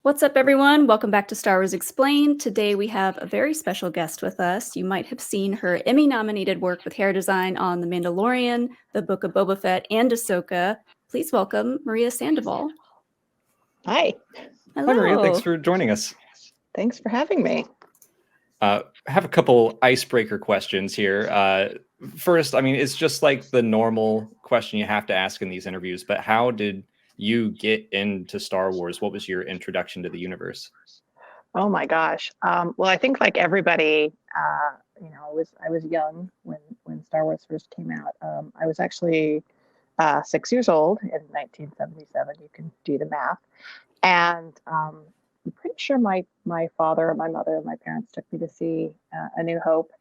What's up, everyone? Welcome back to Star Wars Explained. Today we have a very special guest with us. You might have seen her Emmy-nominated work with hair design on The Mandalorian, The Book of Boba Fett, and Ahsoka. Please welcome Maria Sandoval. Hi. Hello. Hi, Maria. Thanks for joining us. Thanks for having me. I have a couple icebreaker questions here. First, it's just like the normal question you have to ask in these interviews, but how did you get into Star Wars? What was your introduction to the universe? Oh my gosh. Well, I think like everybody, I was young when Star Wars first came out. I was actually 6 years old in 1977. You can do the math. And I'm pretty sure my father, my mother, and my parents took me to see A New Hope.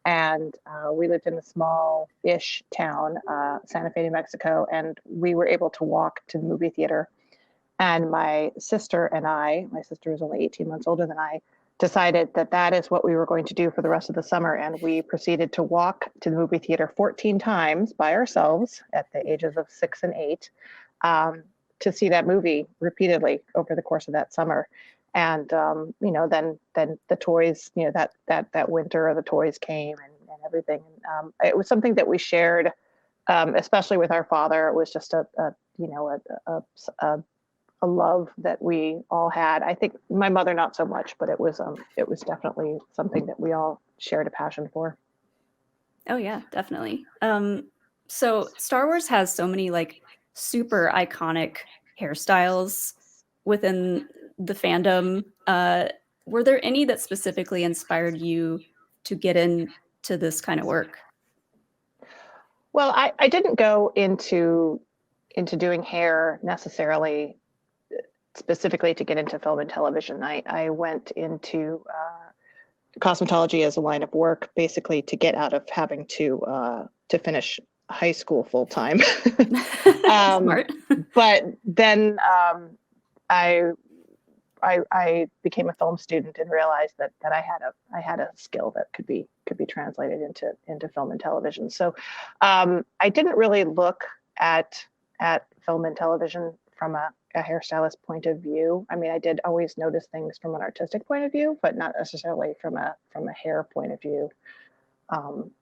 And we lived in a small-ish town, Santa Fe, New Mexico, and we were able to walk to the movie theater. And my sister and my sister was only 18 months older than I, decided that that is what we were going to do for the rest of the summer. And we proceeded to walk to the movie theater 14 times by ourselves at the ages of 6 and 8 to see that movie repeatedly over the course of that summer. And then the toys, that winter, the toys came and everything. It was something that we shared, especially with our father. It was just a love that we all had. I think my mother not so much, but it was definitely something that we all shared a passion for. Oh yeah, definitely. So Star Wars has so many like super iconic hairstyles within the fandom. Were there any that specifically inspired you to get into this kind of work? Well, I didn't go into doing hair necessarily specifically to get into film and television. I went into cosmetology as a line of work, basically to get out of having to finish high school full time. Smart. But then I became a film student and realized that I had a skill that could be translated into film and television. So I didn't really look at film and television from a hairstylist point of view. I mean, I did always notice things from an artistic point of view, but not necessarily from a hair point of view.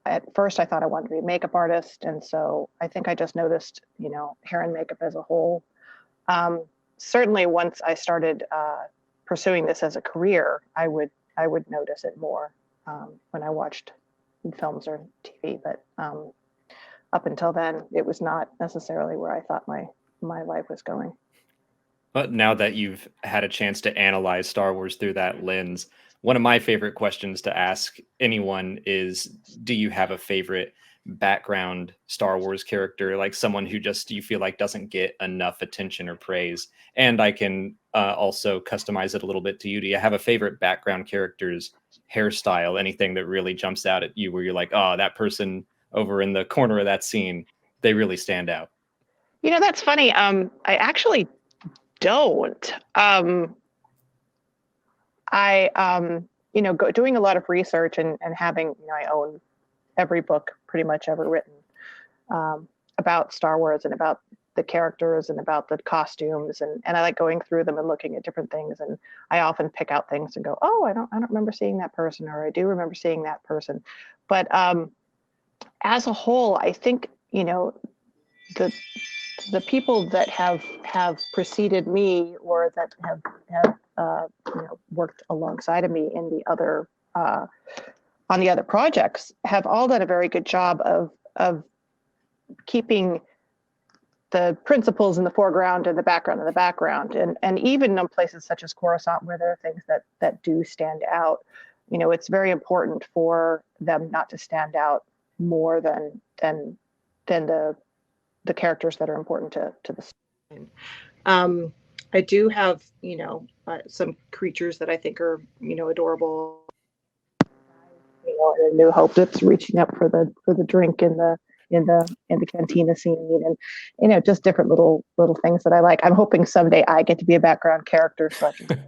At first, I thought I wanted to be a makeup artist, and so I think I just noticed, hair and makeup as a whole. Certainly, once I started pursuing this as a career, I would notice it more when I watched films or TV. But up until then, it was not necessarily where I thought my life was going. But now that you've had a chance to analyze Star Wars through that lens, one of my favorite questions to ask anyone is, do you have a favorite background Star Wars character, like someone who just you feel like doesn't get enough attention or praise? And I can also customize it a little bit to you. Do you have a favorite background character's hairstyle, anything that really jumps out at you where you're like, oh, that person over in the corner of that scene, they really stand out? That's funny. I actually don't. Doing a lot of research and having, I own every book pretty much ever written about Star Wars and about the characters and about the costumes. And I like going through them and looking at different things. And I often pick out things and go, oh, I don't remember seeing that person, or I do remember seeing that person. But as a whole, I think, the people that have preceded me or that have worked alongside of me in the other on the other projects have all done a very good job of keeping the principles in the foreground and the background in the background, and even in places such as Coruscant where there are things that do stand out, it's very important for them not to stand out more than the characters that are important to the story. I do have, some creatures that I think are, adorable. A New Hope that's reaching up for the drink in the cantina scene, and just different little things that I like. I'm hoping someday I get to be a background character, so I can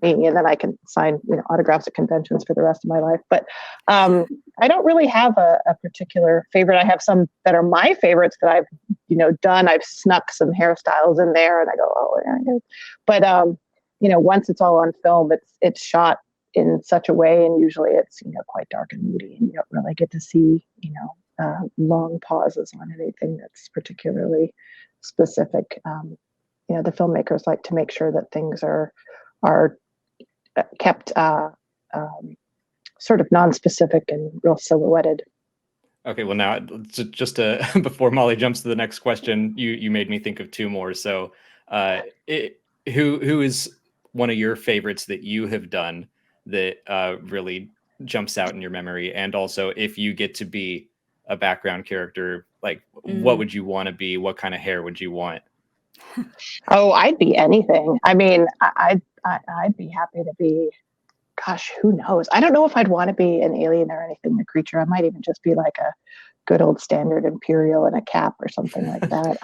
and then I can sign autographs at conventions for the rest of my life. But I don't really have a particular favorite. I have some that are my favorites that I've done. I've snuck some hairstyles in there, and I go, oh, yeah. But once it's all on film, it's shot in such a way, and usually it's quite dark and moody, and you don't really get to see long pauses on anything that's particularly specific. The filmmakers like to make sure that things are kept sort of non-specific and real silhouetted. Okay, well now just before Molly jumps to the next question, you made me think of two more. So, who is one of your favorites that you have done that really jumps out in your memory? And also, if you get to be a background character, like what would you want to be? What kind of hair would you want? Oh, I'd be anything. I mean, I'd be happy to be. Gosh, who knows? I don't know if I'd want to be an alien or anything, a creature. I might even just be like a good old standard Imperial in a cap or something like that.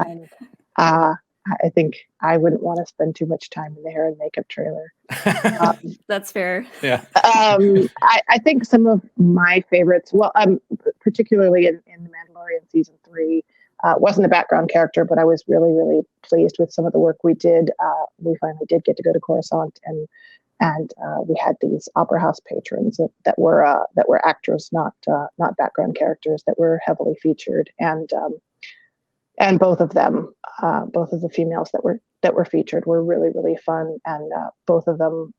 I think I wouldn't want to spend too much time in the hair and makeup trailer. That's fair. Yeah. I think some of my favorites, particularly in The Mandalorian season 3, wasn't a background character, but I was really, really pleased with some of the work we did. We finally did get to go to Coruscant, and we had these opera house patrons that were actors, not background characters, that were heavily featured, and both of them, both of the females that were featured were really, really fun, and both of them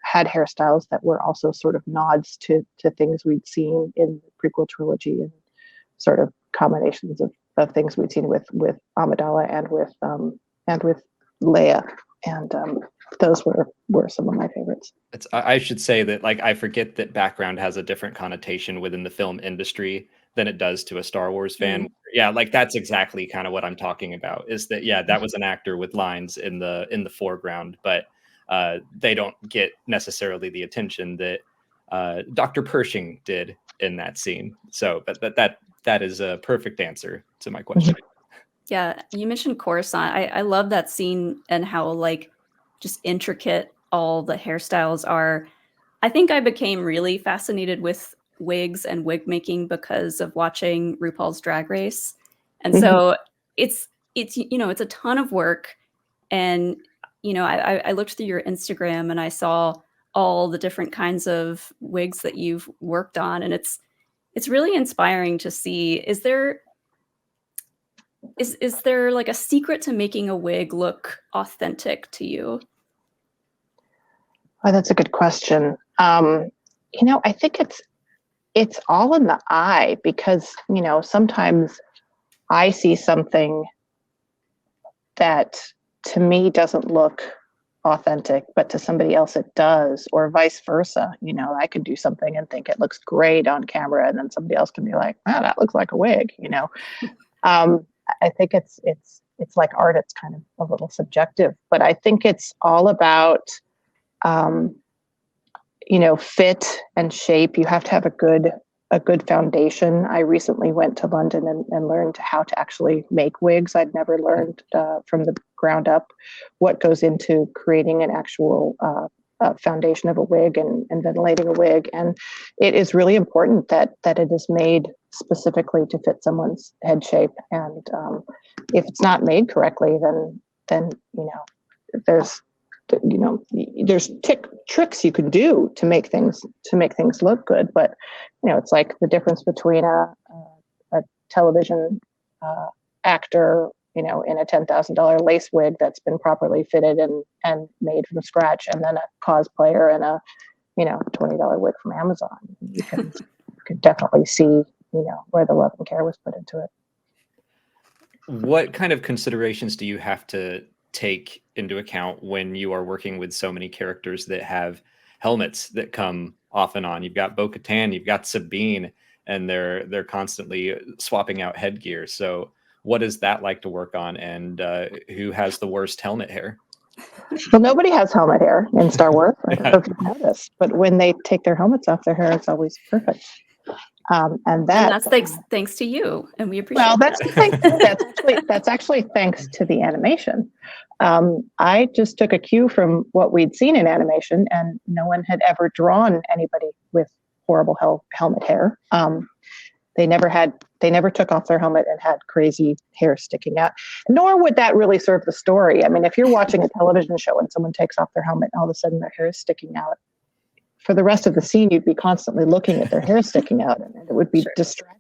had hairstyles that were also sort of nods to things we'd seen in the prequel trilogy, and sort of combinations of things we'd seen with Amidala and with Leia, and those were some of my favorites. I should say that, like, I forget that background has a different connotation within the film industry than it does to a Star Wars fan. Yeah, like that's exactly kind of what I'm talking about, is that, yeah, that was an actor with lines in the foreground, but they don't get necessarily the attention that Dr. Pershing did in that scene. So, but that is a perfect answer to my question. Yeah, you mentioned Coruscant. I love that scene and how like just intricate all the hairstyles are. I think I became really fascinated with wigs and wig making because of watching RuPaul's Drag Race. And so it's it's a ton of work. And I looked through your Instagram and I saw all the different kinds of wigs that you've worked on, and it's really inspiring to see. Is there like a secret to making a wig look authentic to you? Oh, that's a good question. I think it's all in the eye, because sometimes I see something that to me doesn't look authentic, but to somebody else it does, or vice versa. I could do something and think it looks great on camera, and then somebody else can be like, "Wow, that looks like a wig." I think it's like art. It's kind of a little subjective, but I think it's all about fit and shape. You have to have a good foundation. I recently went to London and learned how to actually make wigs. I'd never learned from the ground up what goes into creating an actual foundation of a wig and ventilating a wig. And it is really important that it is made specifically to fit someone's head shape. And if it's not made correctly, then there's tricks you can do to make things look good. But it's like the difference between a television actor in a $10,000 lace wig that's been properly fitted and made from scratch, and then a cosplayer and a $20 wig from Amazon. You can definitely see where the love and care was put into it. What kind of considerations do you have to take into account when you are working with so many characters that have helmets that come off and on? You've got Bo-Katan, you've got Sabine, and they're constantly swapping out headgear. So what is that like to work on, and who has the worst helmet hair? Well, nobody has helmet hair in Star Wars. I don't know if you've noticed, but when they take their helmets off, their hair is always perfect. And that's thanks to you, and we appreciate. Well, that's actually thanks to the animation. I just took a cue from what we'd seen in animation, and no one had ever drawn anybody with horrible helmet hair. They never took off their helmet and had crazy hair sticking out. Nor would that really serve the story. I mean, if you're watching a television show and someone takes off their helmet and all of a sudden their hair is sticking out, for the rest of the scene, you'd be constantly looking at their hair sticking out, and it would be distracting.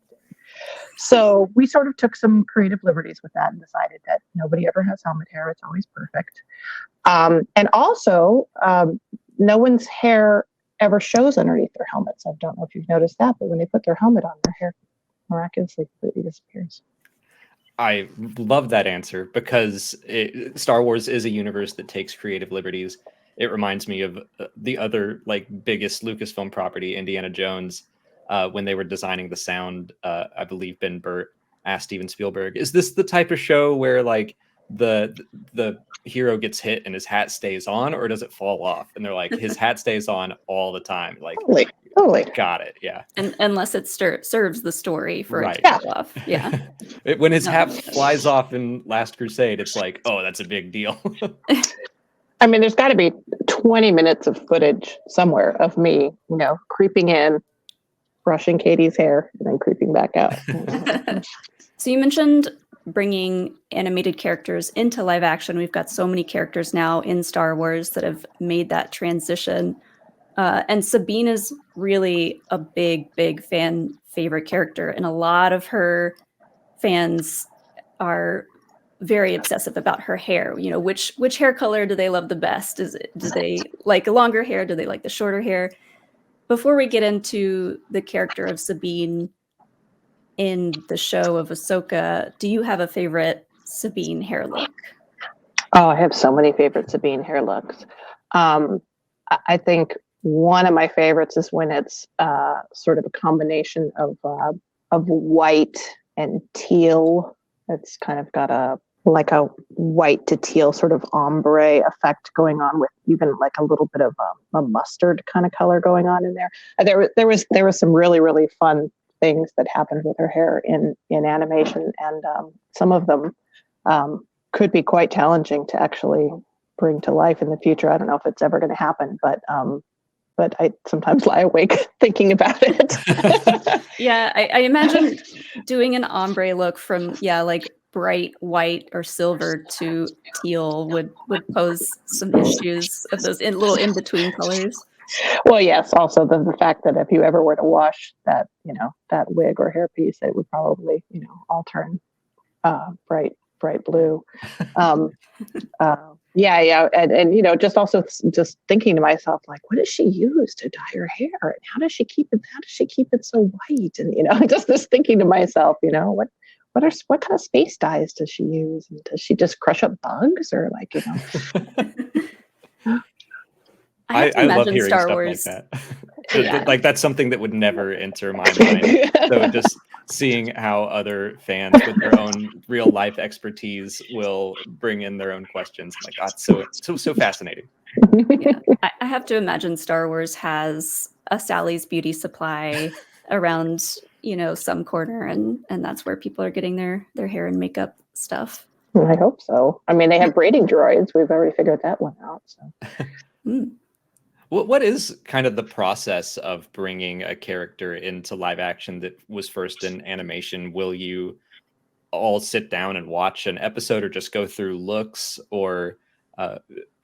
So we sort of took some creative liberties with that and decided that nobody ever has helmet hair. It's always perfect. And also, no one's hair ever shows underneath their helmets. I don't know if you've noticed that, but when they put their helmet on, their hair miraculously completely disappears. I love that answer because Star Wars is a universe that takes creative liberties. It reminds me of the other like biggest Lucasfilm property, Indiana Jones, when they were designing the sound. I believe Ben Burtt asked Steven Spielberg, "Is this the type of show where like the hero gets hit and his hat stays on, or does it fall off?" And they're like, "His hat stays on all the time." Like, totally. Got it. Yeah. And unless it serves the story for Right. it to fall off. Yeah. When his hat flies off in Last Crusade, it's like, oh, that's a big deal. I mean, there's got to be 20 minutes of footage somewhere of me, creeping in, brushing Katie's hair, and then creeping back out. So you mentioned bringing animated characters into live action. We've got so many characters now in Star Wars that have made that transition. And Sabine is really a big fan favorite character. And a lot of her fans are very obsessive about her hair. Which hair color do they love the best? Do they like longer hair? Do they like the shorter hair? Before we get into the character of Sabine in the show of Ahsoka, do you have a favorite Sabine hair look? Oh, I have so many favorite Sabine hair looks. I think one of my favorites is when it's sort of a combination of white and teal. It's kind of got a white to teal sort of ombre effect going on, with even like a little bit of a mustard kind of color going on in there. There was some really, really fun things that happened with her hair in animation, and some of them could be quite challenging to actually bring to life in the future. I don't know if it's ever going to happen, but I sometimes lie awake thinking about it. Yeah, I imagine doing an ombre look from like bright white or silver to teal would pose some issues of those little in between colors. Well, yes. Also, the fact that if you ever were to wash that wig or hairpiece, it would probably all turn bright blue. Yeah, and just thinking to myself, like, what does she use to dye her hair, and how does she keep it so white? And just thinking to myself, what kind of space dyes does she use? And does she just crush up bugs, or like I have to love imagine hearing Star stuff Wars. like that. Yeah. Like that's something that would never enter my mind. So just seeing how other fans with their own real life expertise will bring in their own questions. Oh my God, so fascinating. Yeah. I have to imagine Star Wars has a Sally's Beauty Supply around some corner, and that's where people are getting their hair and makeup stuff. I hope so. I mean, they have braiding droids. We've already figured that one out. So. What is kind of the process of bringing a character into live action that was first in animation? Will you all sit down and watch an episode, or just go through looks? Or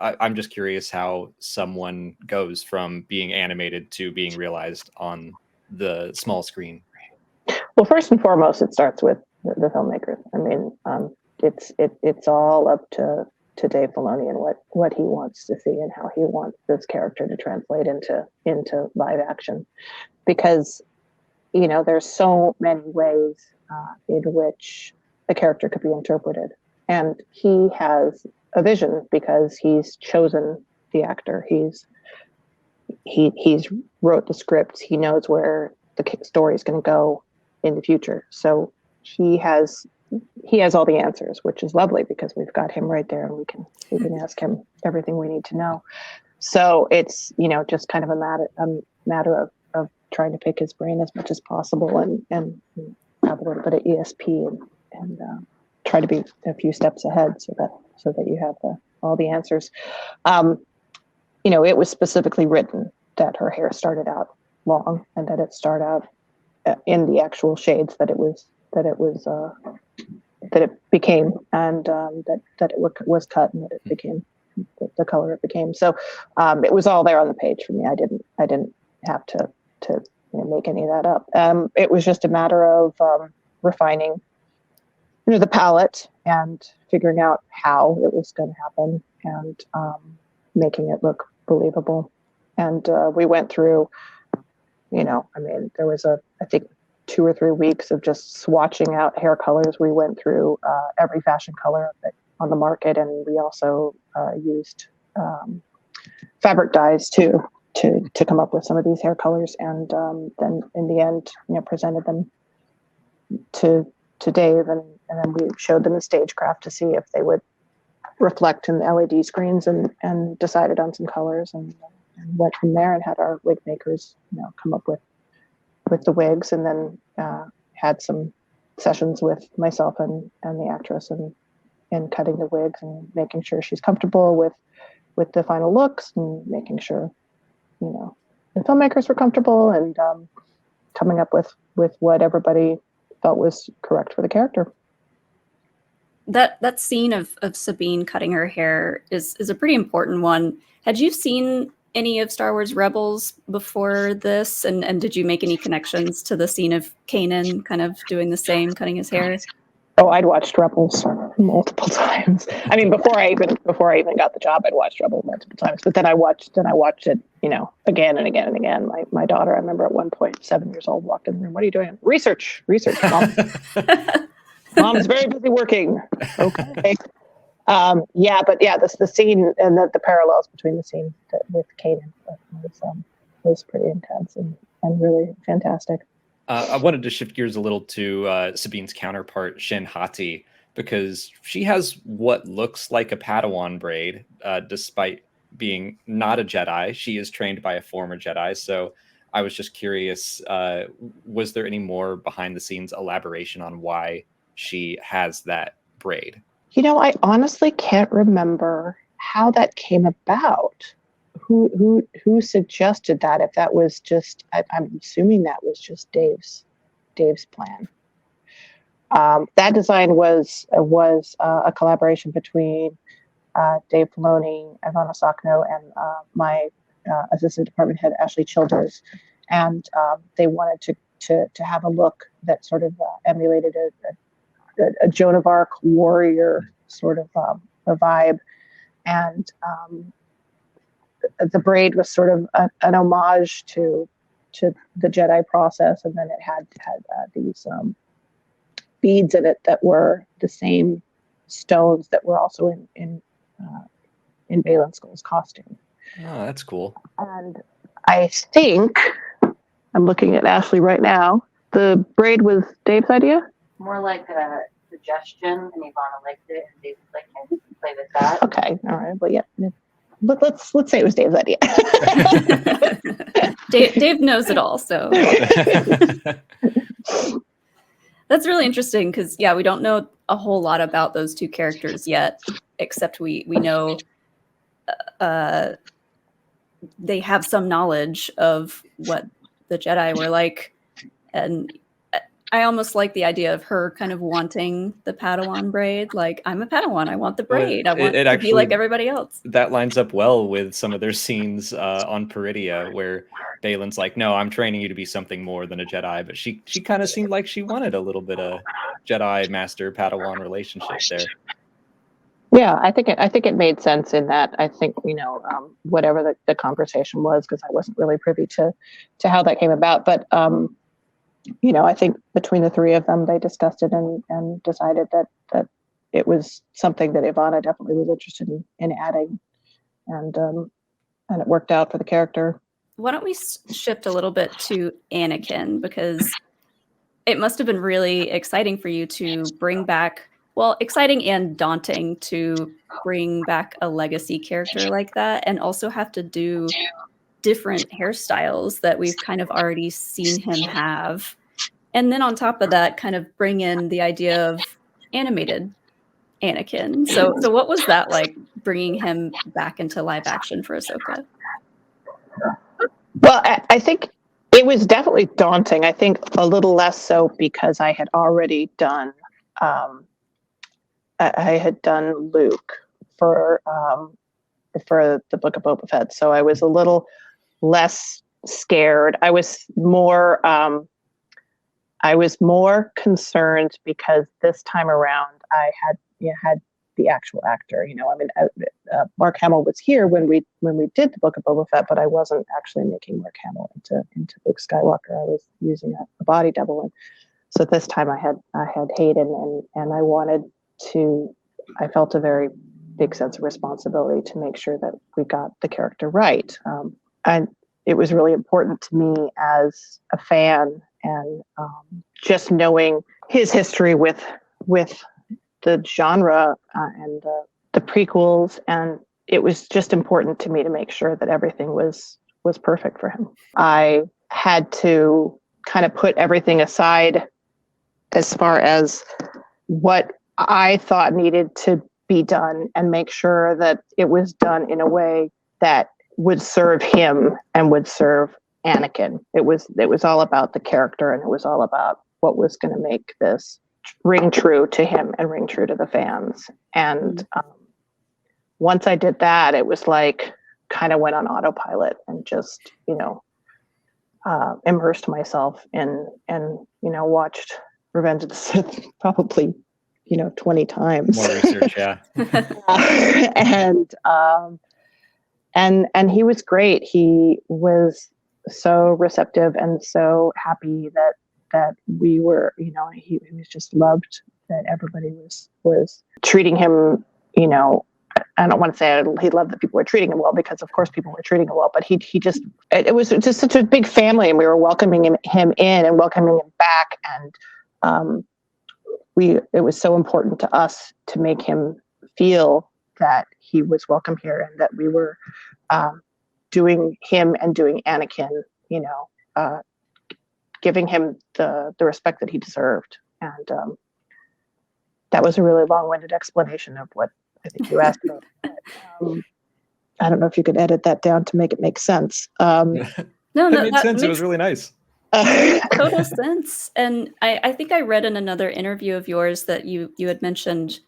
I'm just curious how someone goes from being animated to being realized on the small screen. Well, first and foremost, it starts with the filmmakers. I mean, it's all up to Dave Filoni and what he wants to see and how he wants this character to translate into live action, because there's so many ways in which the character could be interpreted, and he has a vision because he's chosen the actor. He's wrote the script. He knows where the story is going to go in the future, so he has all the answers, which is lovely because we've got him right there, and we can ask him everything we need to know. So it's just kind of a matter of trying to pick his brain as much as possible, and have a little bit of ESP and try to be a few steps ahead so that you have all the answers. It was specifically written that her hair started out long and that it started out in the actual shades that it became, and that it was cut and that it became the color it became. So it was all there on the page for me. I didn't have to make any of that up. It was just a matter of refining the palette and figuring out how it was going to happen, and making it look believable. And we went through, there was I think 2 or 3 weeks of just swatching out hair colors. We went through every fashion color on the market, and we also used fabric dyes to come up with some of these hair colors. And then in the end, presented them to Dave, and then we showed them the stagecraft to see if they would reflect in the LED screens, and decided on some colors, and went from there, and had our wig makers come up with the wigs, and then had some sessions with myself and the actress, and cutting the wigs and making sure she's comfortable with the final looks, and making sure the filmmakers were comfortable, and coming up with what everybody felt was correct for the character. That scene of Sabine cutting her hair is a pretty important one. Had you seen any of Star Wars Rebels before this, and did you make any connections to the scene of Kanan kind of doing the same, cutting his hair? Oh, I'd watched Rebels multiple times. I mean, before I even got the job, I'd watched Rebels multiple times. But then I watched it, again and again and again. My daughter, I remember at one point, 7 years old, walked in the room. "What are you doing?" Research, Mom. Mom's very busy working. Okay. The scene and the parallels between the scene with Kanan was pretty intense and really fantastic. I wanted to shift gears a little to Sabine's counterpart, Shin Hati, because she has what looks like a Padawan braid, despite being not a Jedi. She is trained by a former Jedi. So I was just curious, was there any more behind the scenes elaboration on why she has that braid? I honestly can't remember how that came about. Who suggested that? If that was just, I'm assuming that was just Dave's plan. That design was a collaboration between Dave Filoni, Ivana Sakno, and my assistant department head Ashley Childers, and they wanted to have a look that sort of emulated a Joan of Arc warrior sort of a vibe, and the braid was sort of an homage to the Jedi process, and then it had these beads in it that were the same stones that were also in Baylan Skoll's costume. Oh, that's cool. And I think I'm looking at Ashley right now. The braid was Dave's idea. More like a suggestion, and Ivana liked it, and Dave was like, "Yeah, we can play with that." Okay, all right, but yeah. Let's say it was Dave's idea. Dave knows it all, so that's really interesting because we don't know a whole lot about those two characters yet, except we know they have some knowledge of what the Jedi were like, and I almost like the idea of her kind of wanting the Padawan braid. Like, I'm a Padawan. I want the braid. I want to be like everybody else. That lines up well with some of their scenes on Peridia, where Baylan's like, "No, I'm training you to be something more than a Jedi." But she kind of seemed like she wanted a little bit of Jedi Master Padawan relationship there. Yeah, I think it made sense in that. I think whatever the conversation was, because I wasn't really privy to how that came about, but. I think between the three of them, they discussed it and decided that it was something that Ivana definitely was interested in adding, and it worked out for the character. Why don't we shift a little bit to Anakin, because it must have been really exciting for you to bring back, exciting and daunting to bring back a legacy character like that, and also have to do different hairstyles that we've kind of already seen him have. And then on top of that, kind of bring in the idea of animated Anakin. So what was that like, bringing him back into live action for Ahsoka? Well, I think It was definitely daunting. I think a little less so because I had already done, I had done Luke for the Book of Boba Fett, so I was a little less scared. I was more concerned because this time around I had the actual actor. Mark Hamill was here when we did the Book of Boba Fett, but I wasn't actually making Mark Hamill into Luke Skywalker. I was using a body double, and so this time I had Hayden, and I felt a very big sense of responsibility to make sure that we got the character right. And it was really important to me as a fan, and just knowing his history with the genre and the prequels, and it was just important to me to make sure that everything was perfect for him. I had to kind of put everything aside as far as what I thought needed to be done and make sure that it was done in a way that would serve him and would serve Anakin. It was all about the character, and it was all about what was going to make this ring true to him and ring true to the fans. And once I did that, it was like kind of went on autopilot and just, immersed myself in and, watched Revenge of the Sith probably, 20 times. More research, yeah. And he was great. He was so receptive and so happy that we were, he was just loved that everybody was treating him, I don't want to say he loved that people were treating him well, because of course people were treating him well, but it was just such a big family, and we were welcoming him in and welcoming him back. And it was so important to us to make him feel that he was welcome here, and that we were doing him and doing Anakin, giving him the respect that he deserved. And that was a really long-winded explanation of what I think you asked about. I don't know if you could edit that down to make it make sense. No, That made sense. It was really nice. Total sense. And I think I read in another interview of yours that you had mentioned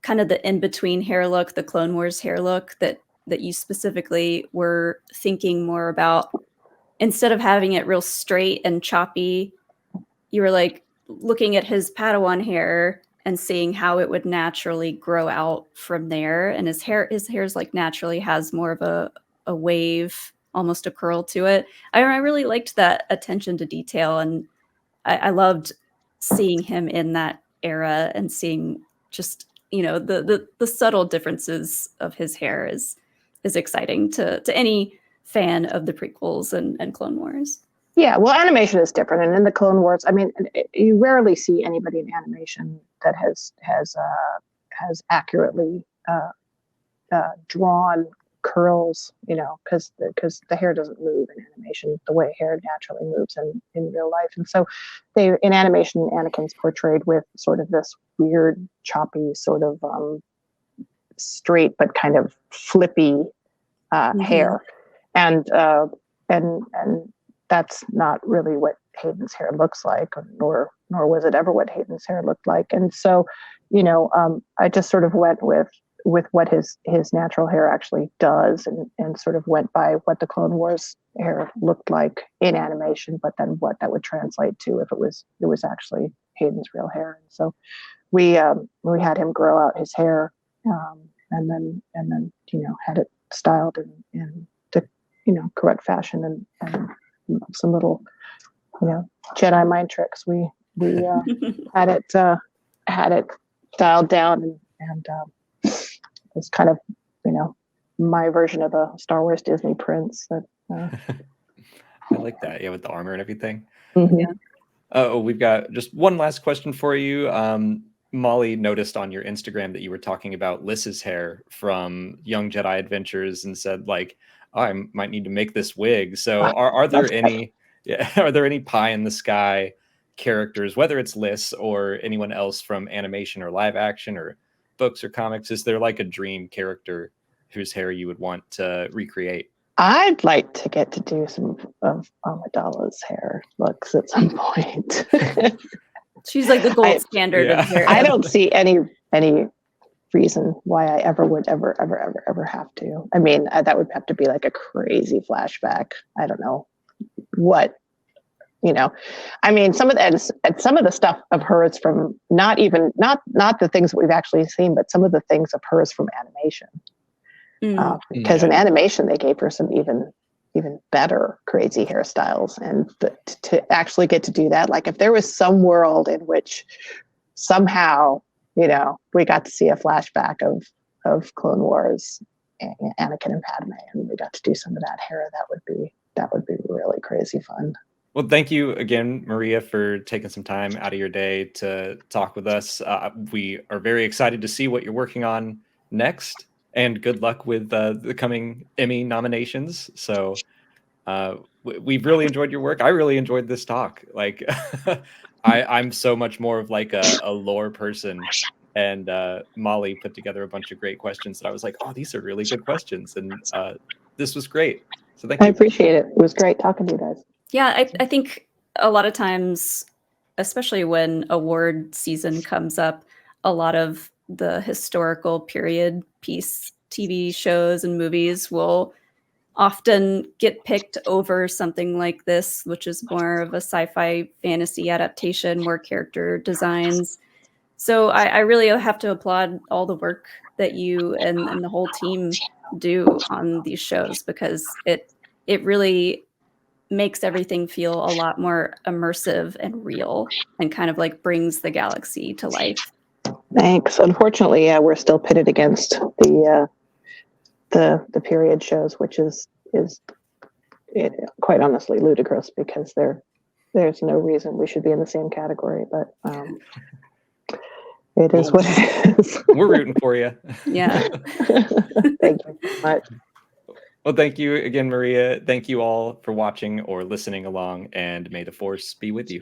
kind of the in-between hair look, the Clone Wars hair look, that you specifically were thinking more about, instead of having it real straight and choppy, you were like looking at his Padawan hair and seeing how it would naturally grow out from there. And his hair's like naturally has more of a wave, almost a curl to it. I really liked that attention to detail, and I loved seeing him in that era and seeing just, the subtle differences of his hair is exciting to any fan of the prequels and Clone Wars. Yeah, well, animation is different, and in the Clone Wars, I mean, you rarely see anybody in animation that has accurately drawn curls, because the hair doesn't move in animation the way hair naturally moves in real life. And so in animation, Anakin's portrayed with sort of this weird, choppy, sort of straight but kind of flippy hair, and that's not really what Hayden's hair looks like, nor was it ever what Hayden's hair looked like. And so, I just sort of went with what his natural hair actually does, and sort of went by what the Clone Wars hair looked like in animation, but then what that would translate to if it was actually Hayden's real hair. And so we had him grow out his hair, and then had it styled in the correct fashion, and some little Jedi mind tricks. We had it styled down, and it's kind of my version of a Star Wars Disney prince. I like that. Yeah, with the armor and everything. Mm-hmm. Yeah. Oh, we've got just one last question for you. Molly noticed on your Instagram that you were talking about Lys's hair from Young Jedi Adventures and said, like, oh, I might need to make this wig. So are there any pie in the sky characters, whether it's Lys or anyone else from animation or live action or books or comics? Is there like a dream character whose hair you would want to recreate? I'd like to get to do some of Amidala's hair looks at some point. She's like the gold standard of hair. I don't see any reason why I ever would ever have to. I mean, that would have to be like a crazy flashback. I don't know what, I mean, some of the stuff of hers from not the things that we've actually seen, but some of the things of hers from animation. Because in animation they gave her some even better crazy hairstyles, and to actually get to do that, like if there was some world in which somehow we got to see a flashback of Clone Wars, Anakin and Padme, and we got to do some of that hair, that would be really crazy fun. Well, thank you again, Maria, for taking some time out of your day to talk with us. We are very excited to see what you're working on next, and good luck with the coming Emmy nominations. So we've really enjoyed your work. I really enjoyed this talk. Like, I'm so much more of like a lore person, and Molly put together a bunch of great questions that I was like, oh, these are really good questions, and this was great. So thank you. I appreciate it. It was great talking to you guys. Yeah, I think a lot of times, especially when award season comes up, a lot of the historical period piece TV shows and movies will often get picked over something like this, which is more of a sci-fi fantasy adaptation, more character designs. So I really have to applaud all the work that you and the whole team do on these shows, because it really makes everything feel a lot more immersive and real, and kind of like brings the galaxy to life. Thanks. Unfortunately, we're still pitted against the period shows, which is quite honestly ludicrous, because there's no reason we should be in the same category. But it is what it is. We're rooting for you. Yeah. Thank you so much. Well, thank you again, Maria. Thank you all for watching or listening along, and may the Force be with you.